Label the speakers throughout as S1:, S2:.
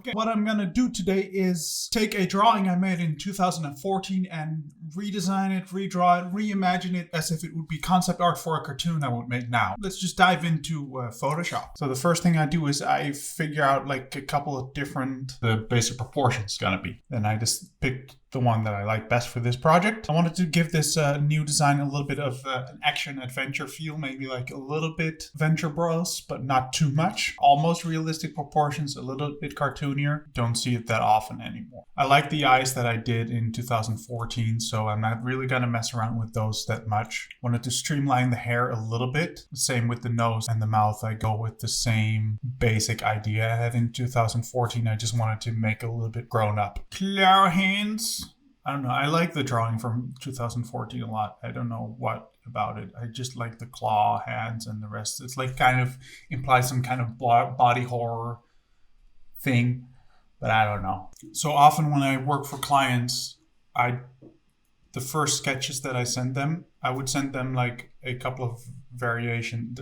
S1: Okay, what I'm gonna do today is take a drawing I made in 2014 and redesign it, redraw it, reimagine it as if it would be concept art for a cartoon I would make now. Let's just dive into Photoshop. So the first thing I do is I figure out like a couple of different, the basic proportions gonna be. Then I just picked the one that I like best for this project. I wanted to give this new design a little bit of an action adventure feel, maybe like a little bit Venture Bros, but not too much. Almost realistic proportions, a little bit cartoonier. Don't see it that often anymore. I like the eyes that I did in 2014, so I'm not really gonna mess around with those that much. Wanted to streamline the hair a little bit. Same with the nose and the mouth. I go with the same basic idea I had in 2014. I just wanted to make it a little bit grown up. Claw hands. I don't know. I like the drawing from 2014 a lot. I don't know what about it. I just like the claw hands and the rest. It's like kind of implies some kind of body horror thing, but I don't know. So often when I work for clients, the first sketches that I send them, I would send them like a couple of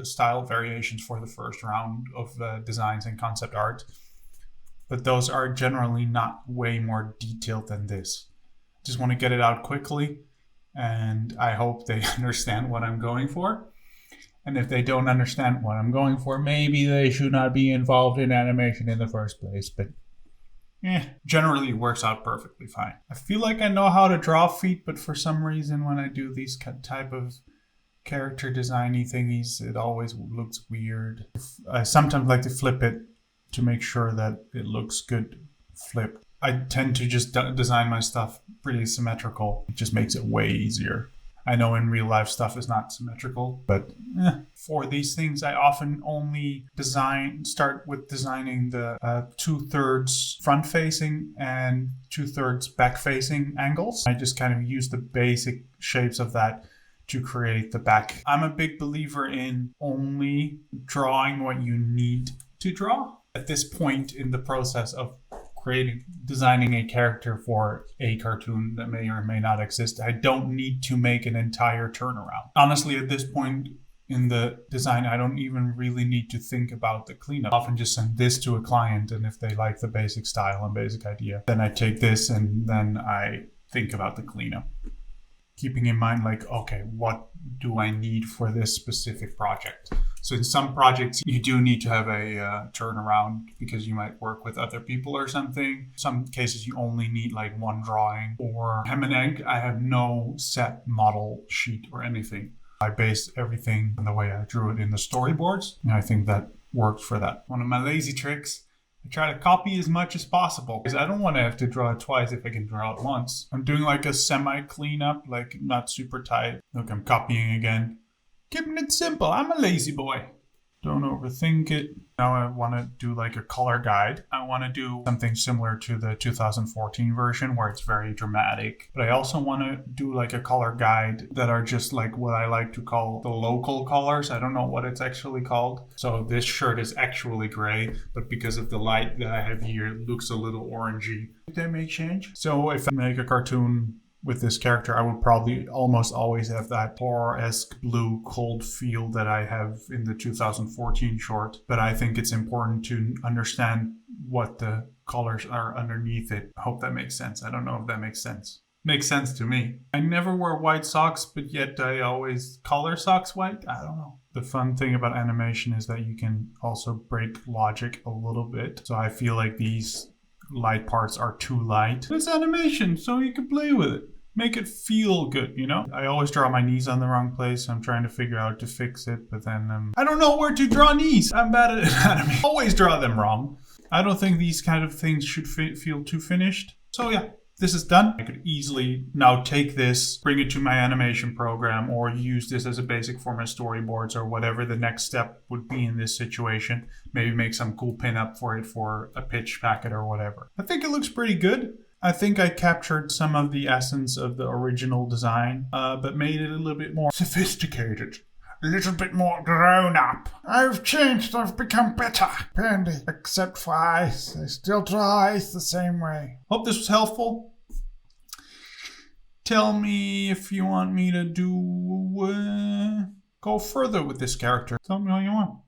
S1: style variations for the first round of designs and concept art. But those are generally not way more detailed than this. Just want to get it out quickly, and I hope they understand what I'm going for. And if they don't understand what I'm going for, maybe they should not be involved in animation in the first place. But generally it works out perfectly fine. I feel like I know how to draw feet, but for some reason when I do these type of character designy thingies, it always looks weird. I sometimes like to flip it to make sure that it looks good flipped. I tend to just design my stuff pretty symmetrical. It just makes it way easier. I know in real life stuff is not symmetrical, but for these things, I often only start with designing the 2/3 front facing and 2/3 back facing angles. I just kind of use the basic shapes of that to create the back. I'm a big believer in only drawing what you need to draw. At this point in the process of designing a character for a cartoon that may or may not exist, I don't need to make an entire turnaround. Honestly, at this point in the design, I don't even really need to think about the cleanup. I often just send this to a client, and if they like the basic style and basic idea, then I take this and then I think about the cleanup. Keeping in mind, like, okay, what do I need for this specific project? So in some projects, you do need to have a turnaround because you might work with other people or something. Some cases, you only need like one drawing. Or Hem and Egg, I have no set model sheet or anything. I base everything on the way I drew it in the storyboards. And I think that works for that. One of my lazy tricks, I try to copy as much as possible because I don't want to have to draw it twice if I can draw it once. I'm doing like a semi-cleanup, like not super tight. Look, I'm copying again. Keeping it simple. I'm a lazy boy. Don't overthink it. Now I want to do like a color guide. I want to do something similar to the 2014 version where it's very dramatic. But I also want to do like a color guide that are just like what I like to call the local colors. I don't know what it's actually called. So this shirt is actually gray, but because of the light that I have here, it looks a little orangey. That may change. So if I make a cartoon with this character, I would probably almost always have that horror-esque blue cold feel that I have in the 2014 short. But I think it's important to understand what the colors are underneath it. I hope that makes sense. I don't know if that makes sense. Makes sense to me. I never wear white socks, but yet I always color socks white. I don't know. The fun thing about animation is that you can also break logic a little bit. So I feel like these light parts are too light. It's animation, so you can play with it. Make it feel good, you know? I always draw my knees on the wrong place. I'm trying to figure out to fix it, but then I don't know where to draw knees. I'm bad at anatomy. Always draw them wrong. I don't think these kind of things should feel too finished. So yeah, this is done. I could easily now take this, bring it to my animation program, or use this as a basic for my storyboards or whatever the next step would be in this situation. Maybe make some cool pin-up for it for a pitch packet or whatever. I think it looks pretty good. I think I captured some of the essence of the original design, but made it a little bit more sophisticated. A little bit more grown up. I've changed, I've become better. Pandy, except for eyes. I still draw eyes the same way. Hope this was helpful. Tell me if you want me to go further with this character. Tell me all you want.